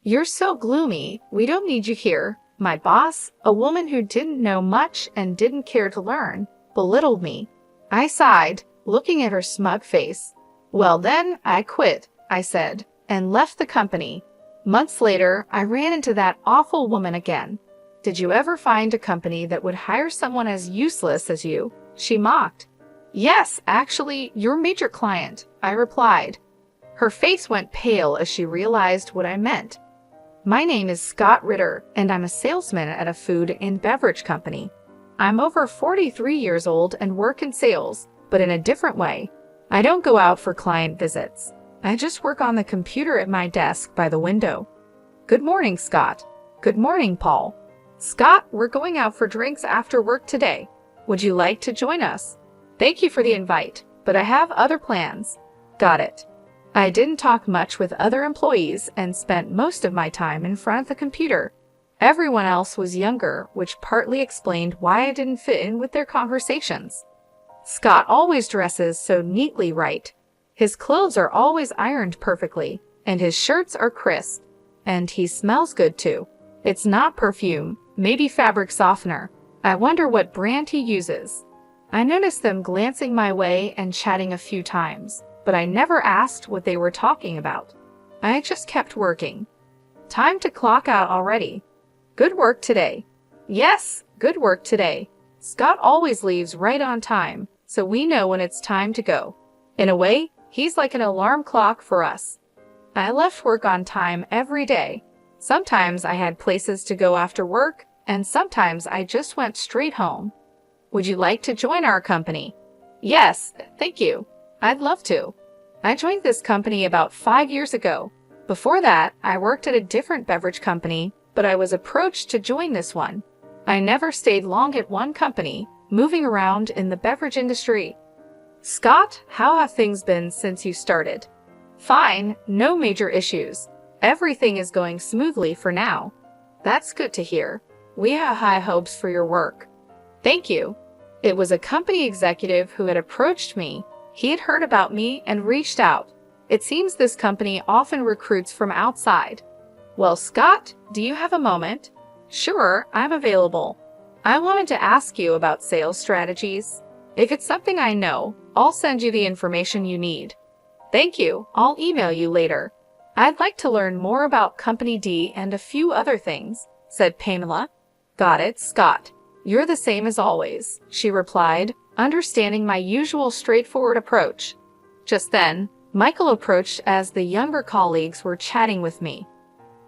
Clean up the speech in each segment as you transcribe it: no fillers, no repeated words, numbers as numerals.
You're so gloomy. We don't need you here. My boss, a woman who didn't know much and didn't care to learn, belittled me. I sighed, looking at her smug face. Well then, I quit, I said, and left the company. Months later, I ran into that awful woman again. Did you ever find a company that would hire someone as useless as you? She mocked. Yes, actually, your major client, I replied. Her face went pale as she realized what I meant. My name is Scott Ritter, and I'm a salesman at a food and beverage company. I'm over 43 years old and work in sales, but in a different way. I don't go out for client visits. I just work on the computer at my desk by the window. Good morning, Scott. Good morning, Paul. Scott, we're going out for drinks after work today. Would you like to join us? Thank you for the invite, but I have other plans. Got it. I didn't talk much with other employees and spent most of my time in front of the computer. Everyone else was younger, which partly explained why I didn't fit in with their conversations. Scott always dresses so neatly right. His clothes are always ironed perfectly, and his shirts are crisp. And he smells good too. It's not perfume, maybe fabric softener. I wonder what brand he uses. I noticed them glancing my way and chatting a few times, but I never asked what they were talking about. I just kept working. Time to clock out already. Good work today. Yes, good work today. Scott always leaves right on time, so we know when it's time to go. In a way, he's like an alarm clock for us. I left work on time every day. Sometimes I had places to go after work, and sometimes I just went straight home. Would you like to join our company? Yes, thank you. I'd love to. I joined this company about 5 years ago. Before that, I worked at a different beverage company, but I was approached to join this one. I never stayed long at one company, moving around in the beverage industry. Scott, how have things been since you started? Fine, no major issues. Everything is going smoothly for now. That's good to hear. We have high hopes for your work. Thank you. It was a company executive who had approached me. He had heard about me and reached out. It seems this company often recruits from outside. Well, Scott, do you have a moment? Sure, I'm available. I wanted to ask you about sales strategies. If it's something I know, I'll send you the information you need. Thank you. I'll email you later. I'd like to learn more about Company D and a few other things, said Pamela. Got it, Scott. You're the same as always, she replied, understanding my usual straightforward approach. Just then, Michael approached as the younger colleagues were chatting with me.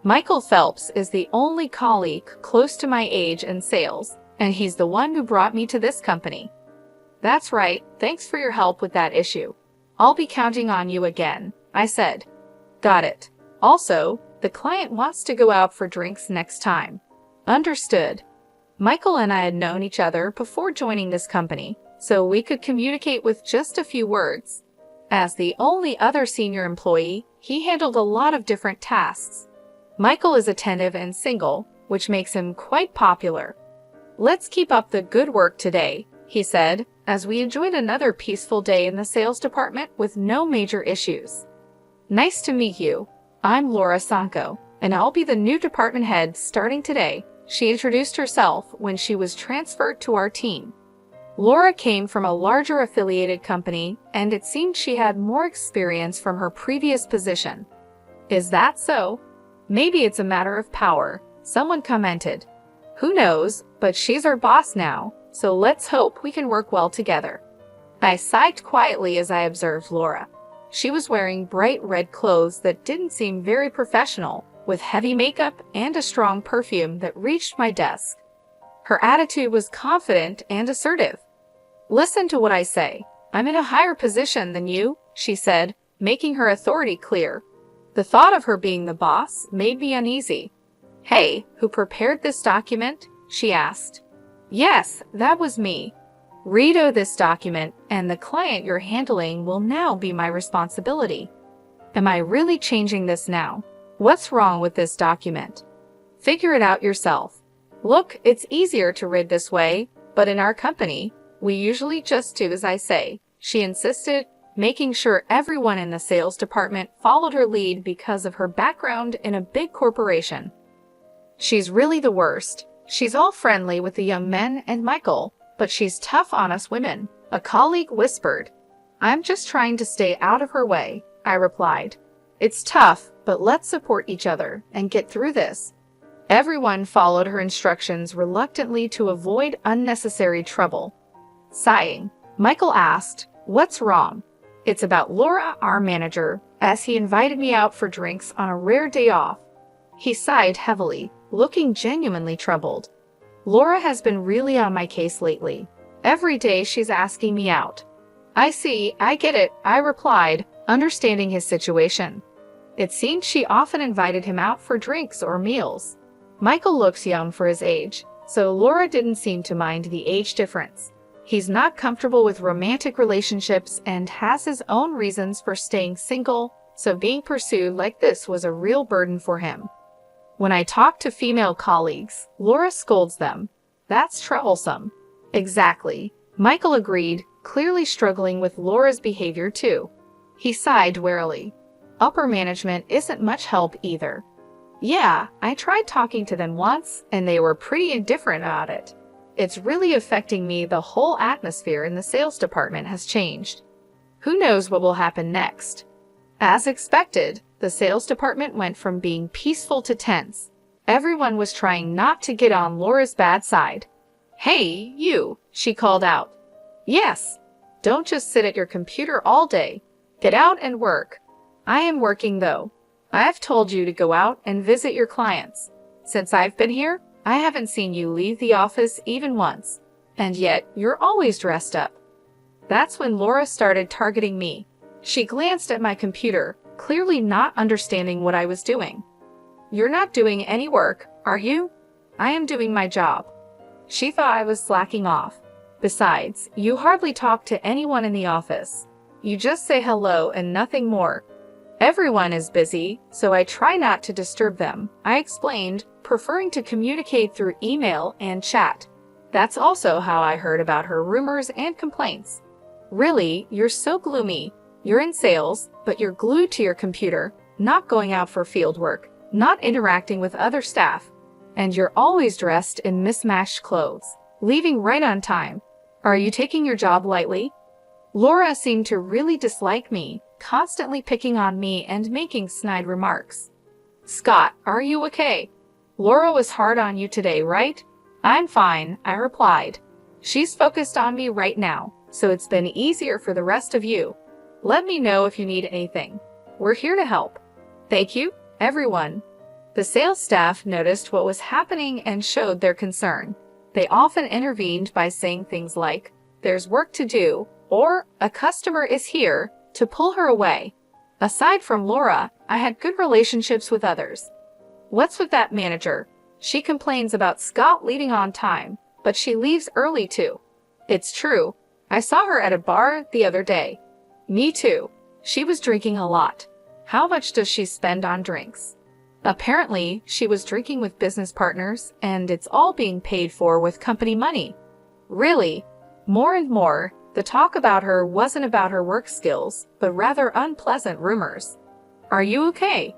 Michael Phelps is the only colleague close to my age in sales, and he's the one who brought me to this company. That's right, thanks for your help with that issue. I'll be counting on you again, I said. Got it. Also, the client wants to go out for drinks next time. Understood. Michael and I had known each other before joining this company, so we could communicate with just a few words. As the only other senior employee, he handled a lot of different tasks. Michael is attentive and single, which makes him quite popular. Let's keep up the good work today, he said, as we enjoyed another peaceful day in the sales department with no major issues. Nice to meet you. I'm Laura Sanko, and I'll be the new department head starting today, she introduced herself when she was transferred to our team. Laura came from a larger affiliated company, and it seemed she had more experience from her previous position. Is that so? Maybe it's a matter of power, someone commented. Who knows, but she's our boss now, so let's hope we can work well together. I sighed quietly as I observed Laura. She was wearing bright red clothes that didn't seem very professional, with heavy makeup and a strong perfume that reached my desk. Her attitude was confident and assertive. Listen to what I say. I'm in a higher position than you, she said, making her authority clear. The thought of her being the boss made me uneasy. Hey, who prepared this document? She asked. Yes, that was me. Read this document, and the client you're handling will now be my responsibility. Am I really changing this now? What's wrong with this document? Figure it out yourself. Look, it's easier to read this way, but in our company, we usually just do as I say, she insisted, making sure everyone in the sales department followed her lead because of her background in a big corporation. She's really the worst. She's all friendly with the young men and Michael, but she's tough on us women, a colleague whispered. I'm just trying to stay out of her way, I replied. It's tough, but let's support each other and get through this. Everyone followed her instructions reluctantly to avoid unnecessary trouble. Sighing, Michael asked, "What's wrong?" "It's about Laura, our manager, as he invited me out for drinks on a rare day off." He sighed heavily, looking genuinely troubled. "Laura has been really on my case lately. Every day she's asking me out." "I see, I get it," I replied, understanding his situation. It seemed she often invited him out for drinks or meals. Michael looks young for his age, so Laura didn't seem to mind the age difference. He's not comfortable with romantic relationships and has his own reasons for staying single, so being pursued like this was a real burden for him. When I talk to female colleagues, Laura scolds them. That's troublesome. Exactly. Michael agreed, clearly struggling with Laura's behavior too. He sighed wearily. Upper management isn't much help either. Yeah, I tried talking to them once, and they were pretty indifferent about it. It's really affecting me. The whole atmosphere in the sales department has changed. Who knows what will happen next? As expected, the sales department went from being peaceful to tense. Everyone was trying not to get on Laura's bad side. "Hey, you," she called out. "Yes. Don't just sit at your computer all day. Get out and work." "I am working though. I've told you to go out and visit your clients. Since I've been here, I haven't seen you leave the office even once. And yet, you're always dressed up." That's when Laura started targeting me. She glanced at my computer, clearly not understanding what I was doing. "You're not doing any work, are you?" "I am doing my job." She thought I was slacking off. "Besides, you hardly talk to anyone in the office. You just say hello and nothing more." "Everyone is busy, so I try not to disturb them," I explained, preferring to communicate through email and chat. That's also how I heard about her rumors and complaints. "Really, you're so gloomy. You're in sales, but you're glued to your computer, not going out for field work, not interacting with other staff. And you're always dressed in mismatched clothes, leaving right on time. Are you taking your job lightly?" Laura seemed to really dislike me, constantly picking on me and making snide remarks. "Scott, are you okay? Laura was hard on you today, right?" "I'm fine," I replied. "She's focused on me right now, so it's been easier for the rest of you. Let me know if you need anything. We're here to help." "Thank you, everyone." The sales staff noticed what was happening and showed their concern. They often intervened by saying things like, "There's work to do," or "A customer is here," to pull her away. Aside from Laura, I had good relationships with others. "What's with that manager? She complains about Scott leaving on time, but she leaves early too." "It's true. I saw her at a bar the other day." "Me too. She was drinking a lot." "How much does she spend on drinks?" "Apparently, she was drinking with business partners, and it's all being paid for with company money." "Really?" More and more, the talk about her wasn't about her work skills, but rather unpleasant rumors. "Are you okay?"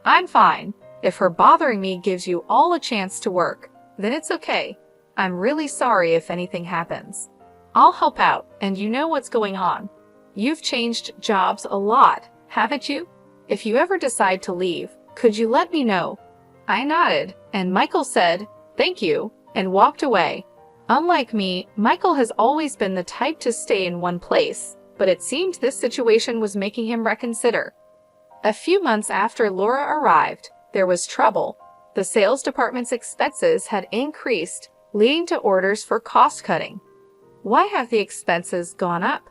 "I'm fine. If her bothering me gives you all a chance to work, then it's okay. I'm really sorry if anything happens. I'll help out, and you know what's going on. You've changed jobs a lot, haven't you? If you ever decide to leave, could you let me know?" I nodded, and Michael said, "Thank you," and walked away. Unlike me, Michael has always been the type to stay in one place, but it seemed this situation was making him reconsider. A few months after Laura arrived, there was trouble. The sales department's expenses had increased, leading to orders for cost-cutting. Why have the expenses gone up?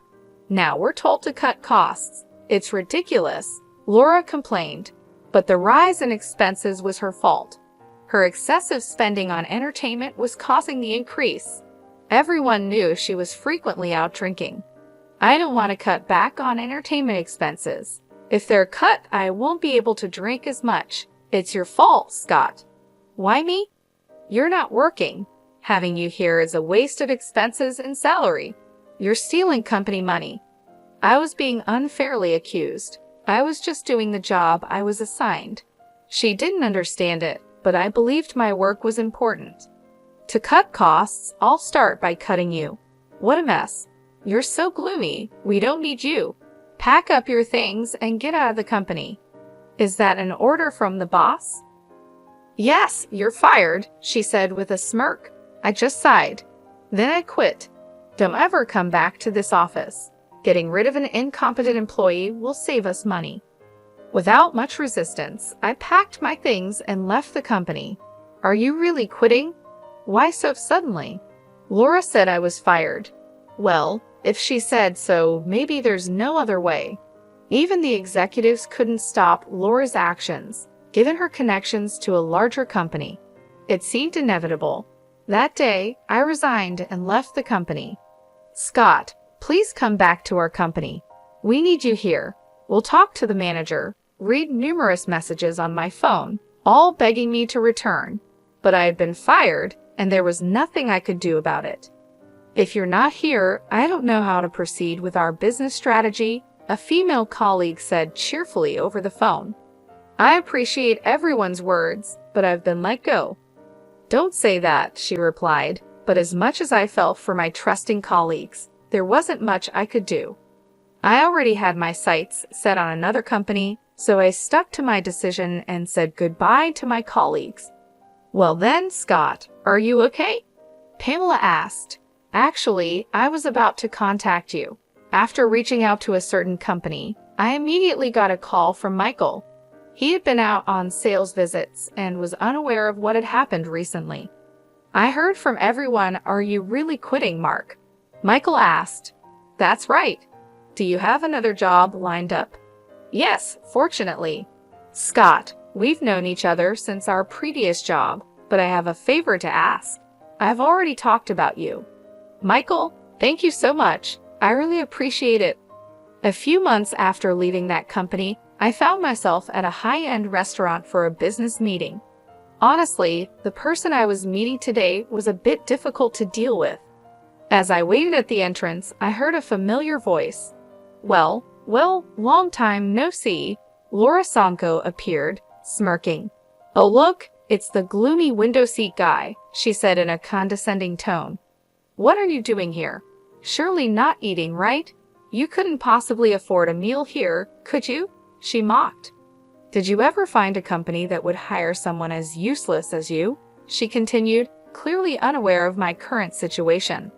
Now we're told to cut costs. It's ridiculous, Laura complained. But the rise in expenses was her fault. Her excessive spending on entertainment was causing the increase. Everyone knew she was frequently out drinking. "I don't want to cut back on entertainment expenses. If they're cut, I won't be able to drink as much. It's your fault, Scott." "Why me?" "You're not working. Having you here is a waste of expenses and salary. You're stealing company money." I was being unfairly accused. I was just doing the job I was assigned. She didn't understand it, but I believed my work was important. To cut costs, I'll start by cutting you. What a mess. You're so gloomy. We don't need you. Pack up your things and get out of the company. Is that an order from the boss? Yes, you're fired, she said with a smirk. I just sighed. Then I quit. Don't ever come back to this office. Getting rid of an incompetent employee will save us money. Without much resistance, I packed my things and left the company. Are you really quitting? Why so suddenly? Laura said I was fired. Well, if she said so, maybe there's no other way. Even the executives couldn't stop Laura's actions, given her connections to a larger company. It seemed inevitable. That day, I resigned and left the company. Scott, please come back to our company. We need you here. We'll talk to the manager. Read numerous messages on my phone, all begging me to return. But I had been fired, and there was nothing I could do about it. If you're not here, I don't know how to proceed with our business strategy, a female colleague said cheerfully over the phone. I appreciate everyone's words, but I've been let go. Don't say that, she replied, but as much as I felt for my trusting colleagues, there wasn't much I could do. I already had my sights set on another company, so I stuck to my decision and said goodbye to my colleagues. Well then, Scott, are you okay? Pamela asked. Actually, I was about to contact you. After reaching out to a certain company, I immediately got a call from Michael. He had been out on sales visits and was unaware of what had happened recently. I heard from everyone, are you really quitting, Mark? Michael asked. That's right. Do you have another job lined up? Yes, fortunately. Scott, we've known each other since our previous job, but I have a favor to ask. I've already talked about you. Michael, thank you so much. I really appreciate it. A few months after leaving that company, I found myself at a high-end restaurant for a business meeting. Honestly, the person I was meeting today was a bit difficult to deal with. As I waited at the entrance, I heard a familiar voice. Well, long time no see. Laura Sanko appeared, smirking. Oh look, it's the gloomy window seat guy, she said in a condescending tone. What are you doing here? Surely not eating, right? You couldn't possibly afford a meal here, could you? She mocked. Did you ever find a company that would hire someone as useless as you? She continued, clearly unaware of my current situation.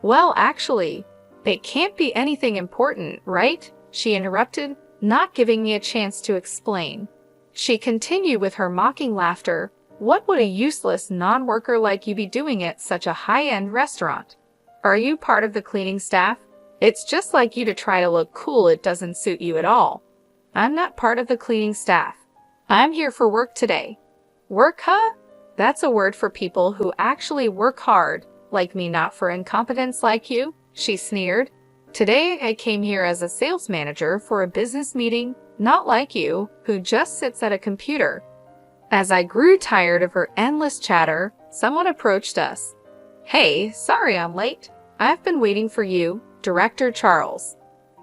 Well, actually, it can't be anything important, right? She interrupted, not giving me a chance to explain. She continued with her mocking laughter. What would a useless non-worker like you be doing at such a high-end restaurant? Are you part of the cleaning staff? It's just like you to try to look cool. It doesn't suit you at all. I'm not part of the cleaning staff. I'm here for work today. Work, huh? That's a word for people who actually work hard, like me, not for incompetence like you, she sneered. Today I came here as a sales manager for a business meeting, not like you, who just sits at a computer. As I grew tired of her endless chatter, someone approached us. Hey, sorry I'm late. I've been waiting for you, Director Charles.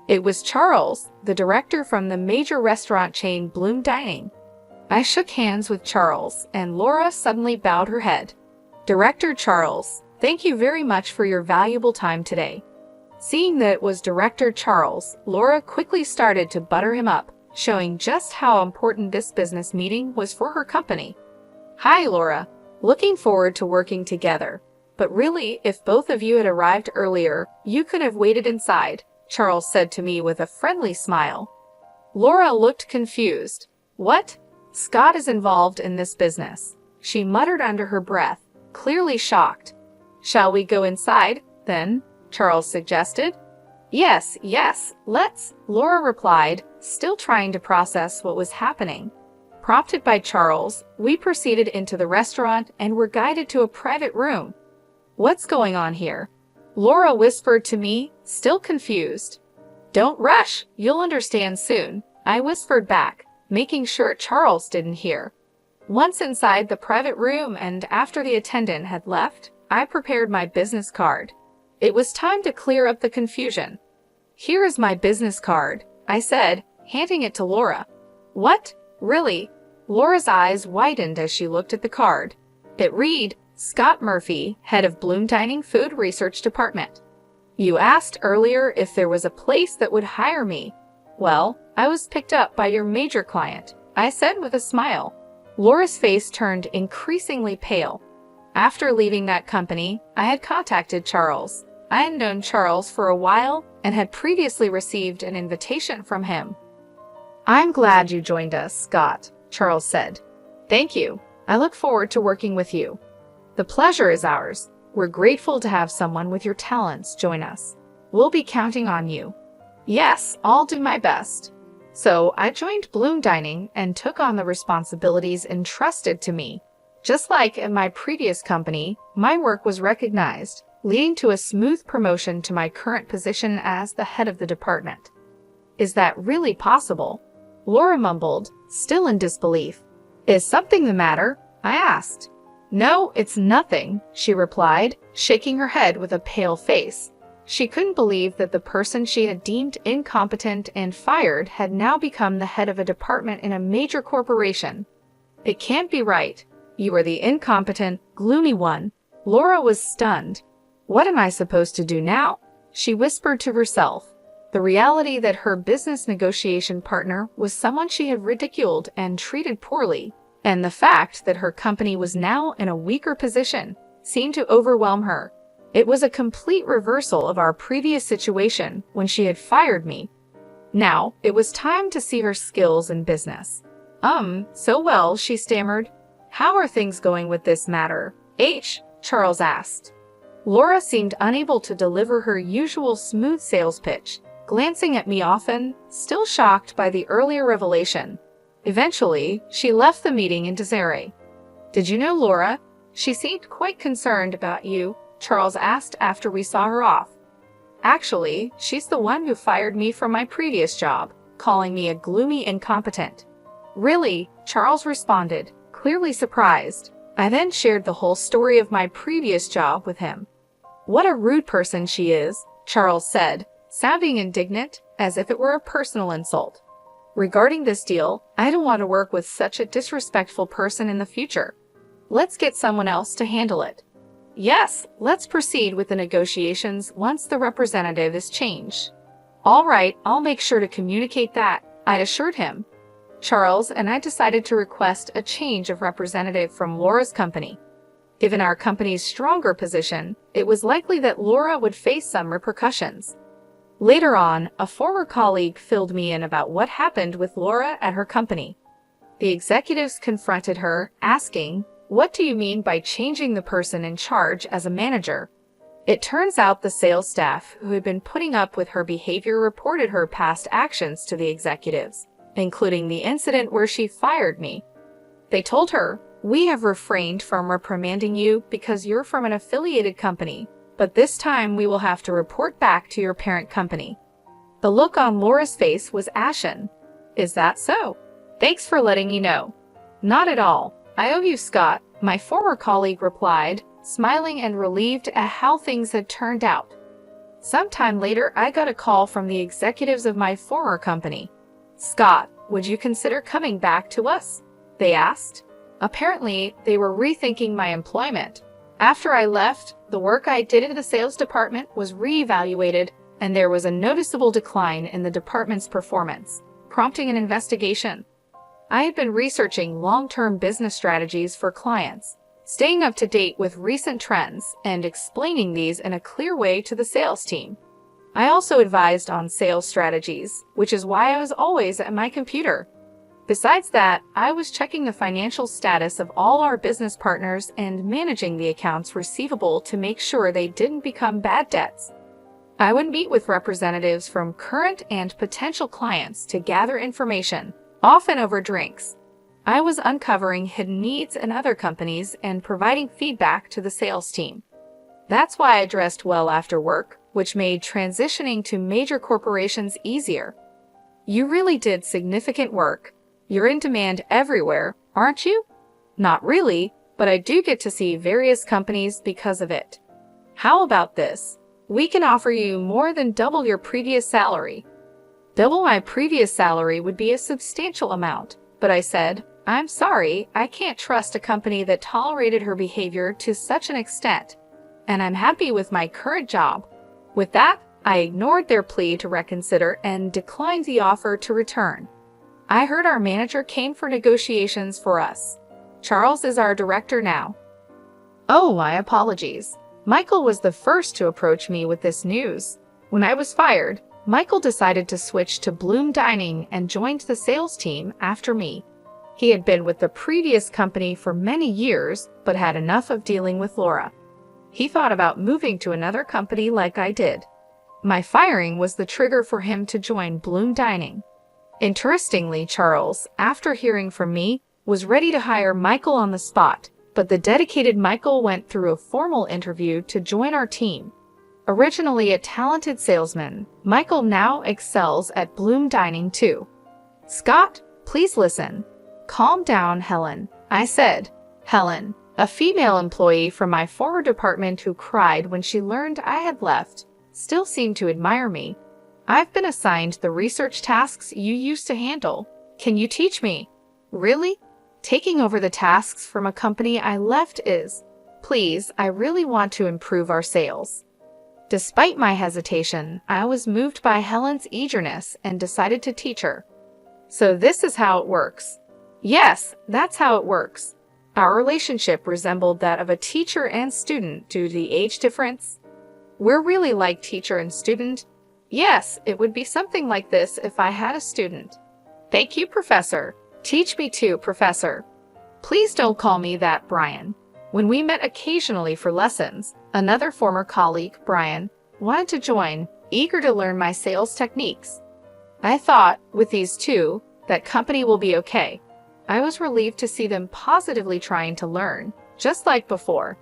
It was Charles, the director from the major restaurant chain Bloom Dining. I shook hands with Charles, and Laura suddenly bowed her head. Director Charles, thank you very much for your valuable time today. Seeing that it was Director Charles, Laura quickly started to butter him up, showing just how important this business meeting was for her company. Hi, Laura. Looking forward to working together. But really, if both of you had arrived earlier, you could have waited inside, Charles said to me with a friendly smile. Laura looked confused. What? Scott is involved in this business, she muttered under her breath, clearly shocked. Shall we go inside, then? Charles suggested. Yes, let's, Laura replied, still trying to process what was happening. Prompted by Charles, we proceeded into the restaurant and were guided to a private room. What's going on here? Laura whispered to me, still confused. Don't rush, you'll understand soon, I whispered back, making sure Charles didn't hear. Once inside the private room and after the attendant had left, I prepared my business card. It was time to clear up the confusion. "Here is my business card," I said, handing it to Laura. "What? Really?" Laura's eyes widened as she looked at the card. It read, "Scott Murphy, head of Bloom Dining Food Research Department. You asked earlier if there was a place that would hire me. Well, I was picked up by your major client," I said with a smile. Laura's face turned increasingly pale. After leaving that company, I had contacted Charles. I had known Charles for a while and had previously received an invitation from him. "I'm glad you joined us, Scott," Charles said. "Thank you. I look forward to working with you. The pleasure is ours. We're grateful to have someone with your talents join us. We'll be counting on you." "Yes, I'll do my best." So I joined Bloom Dining and took on the responsibilities entrusted to me. Just like in my previous company, my work was recognized, leading to a smooth promotion to my current position as the head of the department. "Is that really possible?" Laura mumbled, still in disbelief. "Is something the matter?" I asked. "No, it's nothing," she replied, shaking her head with a pale face. She couldn't believe that the person she had deemed incompetent and fired had now become the head of a department in a major corporation. "It can't be right. You are the incompetent, gloomy one." Laura was stunned. "What am I supposed to do now?" she whispered to herself. The reality that her business negotiation partner was someone she had ridiculed and treated poorly, and the fact that her company was now in a weaker position, seemed to overwhelm her. It was a complete reversal of our previous situation when she had fired me. Now, it was time to see her skills in business. So well," she stammered. "How are things going with this matter, Charles asked. Laura seemed unable to deliver her usual smooth sales pitch, glancing at me often, still shocked by the earlier revelation. Eventually, she left the meeting in disarray. "Did you know Laura? She seemed quite concerned about you," Charles asked after we saw her off. "Actually, she's the one who fired me from my previous job, calling me a gloomy incompetent." "Really?" Charles responded, clearly surprised. I then shared the whole story of my previous job with him. "What a rude person she is," Charles said, sounding indignant, as if it were a personal insult. "Regarding this deal, I don't want to work with such a disrespectful person in the future. Let's get someone else to handle it." "Yes, let's proceed with the negotiations once the representative is changed." "All right, I'll make sure to communicate that," I assured him. Charles and I decided to request a change of representative from Laura's company. Given our company's stronger position, it was likely that Laura would face some repercussions. Later on, a former colleague filled me in about what happened with Laura at her company. The executives confronted her, asking, "What do you mean by changing the person in charge as a manager?" It turns out the sales staff who had been putting up with her behavior reported her past actions to the executives, including the incident where she fired me. They told her, "We have refrained from reprimanding you because you're from an affiliated company, but this time we will have to report back to your parent company." The look on Laura's face was ashen. "Is that so? Thanks for letting me know." "Not at all. I owe you, Scott," my former colleague replied, smiling and relieved at how things had turned out. Sometime later, I got a call from the executives of my former company. "Scott, would you consider coming back to us?" they asked. Apparently, they were rethinking my employment. After I left, the work I did in the sales department was reevaluated, and there was a noticeable decline in the department's performance, prompting an investigation. I had been researching long-term business strategies for clients, staying up to date with recent trends and explaining these in a clear way to the sales team. I also advised on sales strategies, which is why I was always at my computer. Besides that, I was checking the financial status of all our business partners and managing the accounts receivable to make sure they didn't become bad debts. I would meet with representatives from current and potential clients to gather information, often over drinks. I was uncovering hidden needs in other companies and providing feedback to the sales team. That's why I dressed well after work, which made transitioning to major corporations easier. "You really did significant work. You're in demand everywhere, aren't you?" "Not really, but I do get to see various companies because of it." "How about this? We can offer you more than double your previous salary. Double my previous salary would be a substantial amount, but I said, I'm sorry, I can't trust a company that tolerated her behavior to such an extent, and I'm happy with my current job. With that, I ignored their plea to reconsider and declined the offer to return. I heard our manager came for negotiations for us. Charles is our director now. Oh, my apologies. Michael was the first to approach me with this news. When I was fired, Michael decided to switch to Bloom Dining and joined the sales team after me. He had been with the previous company for many years, but had enough of dealing with Laura. He thought about moving to another company like I did. My firing was the trigger for him to join Bloom Dining. Interestingly, Charles, after hearing from me, was ready to hire Michael on the spot, but the dedicated Michael went through a formal interview to join our team. Originally a talented salesman, Michael now excels at Bloom Dining too. Scott, please listen. Calm down, Helen, I said. Helen, a female employee from my former department who cried when she learned I had left, still seemed to admire me. I've been assigned the research tasks you used to handle. Can you teach me? Really? Taking over the tasks from a company I left is, please, I really want to improve our sales. Despite my hesitation, I was moved by Helen's eagerness and decided to teach her. So this is how it works. Yes, that's how it works. Our relationship resembled that of a teacher and student due to the age difference. We're really like teacher and student. Yes, it would be something like this if I had a student. Thank you, Professor. Teach me too, Professor. Please don't call me that, Brian. When we met occasionally for lessons, another former colleague, Brian, wanted to join, eager to learn my sales techniques. I thought, with these two, that company will be okay. I was relieved to see them positively trying to learn, just like before.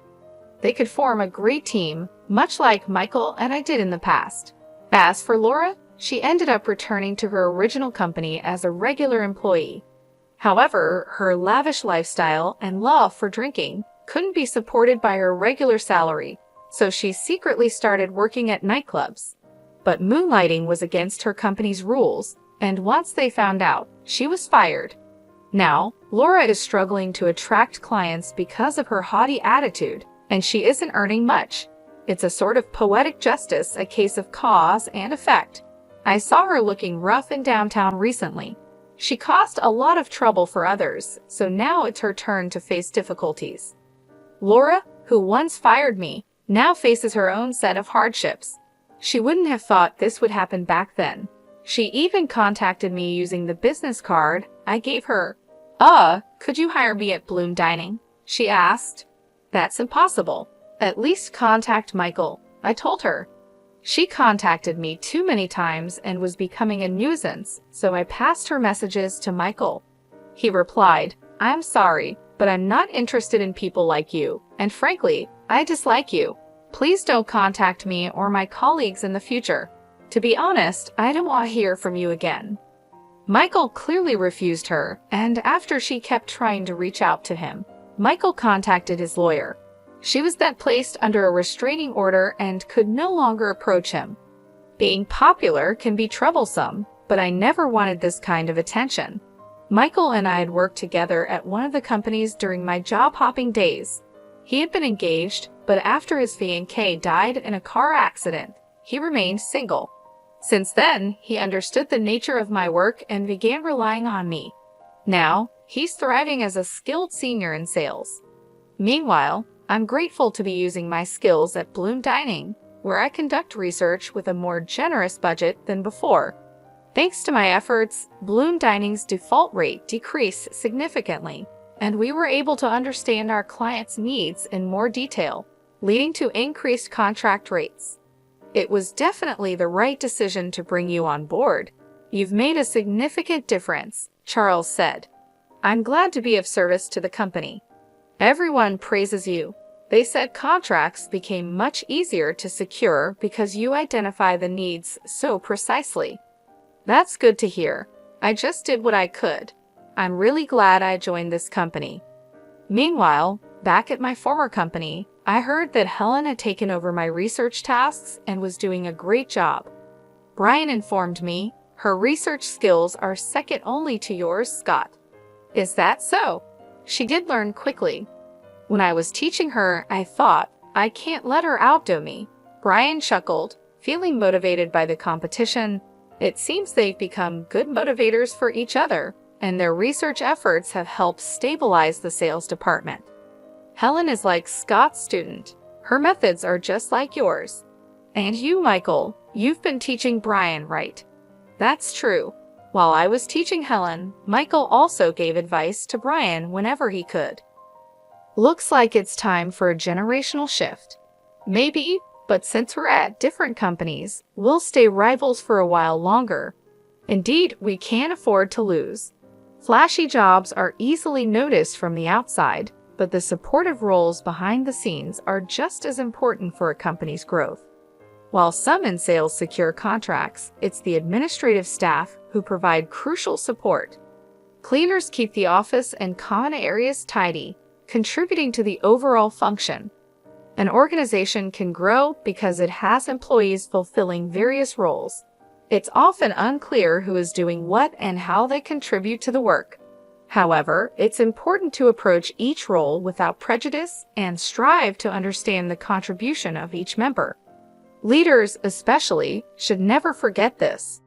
They could form a great team, much like Michael and I did in the past. As for Laura, she ended up returning to her original company as a regular employee. However, her lavish lifestyle and love for drinking couldn't be supported by her regular salary, so she secretly started working at nightclubs. But moonlighting was against her company's rules, and once they found out, she was fired. Now, Laura is struggling to attract clients because of her haughty attitude, and she isn't earning much. It's a sort of poetic justice, a case of cause and effect. I saw her looking rough in downtown recently. She caused a lot of trouble for others, so now it's her turn to face difficulties. Laura, who once fired me, now faces her own set of hardships. She wouldn't have thought this would happen back then. She even contacted me using the business card I gave her. Could you hire me at Bloom Dining? She asked. That's impossible. At least contact Michael, I told her. She contacted me too many times and was becoming a nuisance, so I passed her messages to Michael. He replied, I'm sorry, but I'm not interested in people like you, and frankly, I dislike you. Please don't contact me or my colleagues in the future. To be honest, I don't want to hear from you again. Michael clearly refused her, and after she kept trying to reach out to him, Michael contacted his lawyer. She was then placed under a restraining order and could no longer approach him. Being popular can be troublesome, but I never wanted this kind of attention. Michael and I had worked together at one of the companies during my job-hopping days. He had been engaged, but after his fiancée died in a car accident, he remained single. Since then, he understood the nature of my work and began relying on me. Now, he's thriving as a skilled senior in sales. Meanwhile, I'm grateful to be using my skills at Bloom Dining, where I conduct research with a more generous budget than before. Thanks to my efforts, Bloom Dining's default rate decreased significantly, and we were able to understand our clients' needs in more detail, leading to increased contract rates. It was definitely the right decision to bring you on board. You've made a significant difference, Charles said. I'm glad to be of service to the company. Everyone praises you. They said contracts became much easier to secure because you identify the needs so precisely. That's good to hear. I just did what I could. I'm really glad I joined this company. Meanwhile, back at my former company, I heard that Helen had taken over my research tasks and was doing a great job. Brian informed me her research skills are second only to yours, Scott. Is that so? She did learn quickly. When I was teaching her, I thought, I can't let her outdo me. Brian chuckled, feeling motivated by the competition. It seems they've become good motivators for each other, and their research efforts have helped stabilize the sales department. Helen is like Scott's student. Her methods are just like yours. And you, Michael, you've been teaching Brian, right? That's true. While I was teaching Helen, Michael also gave advice to Brian whenever he could. Looks like it's time for a generational shift. Maybe, but since we're at different companies, we'll stay rivals for a while longer. Indeed, we can't afford to lose. Flashy jobs are easily noticed from the outside, but the supportive roles behind the scenes are just as important for a company's growth. While some in sales secure contracts, it's the administrative staff who provide crucial support. Cleaners keep the office and common areas tidy, contributing to the overall function. An organization can grow because it has employees fulfilling various roles. It's often unclear who is doing what and how they contribute to the work. However, it's important to approach each role without prejudice and strive to understand the contribution of each member. Leaders, especially, should never forget this.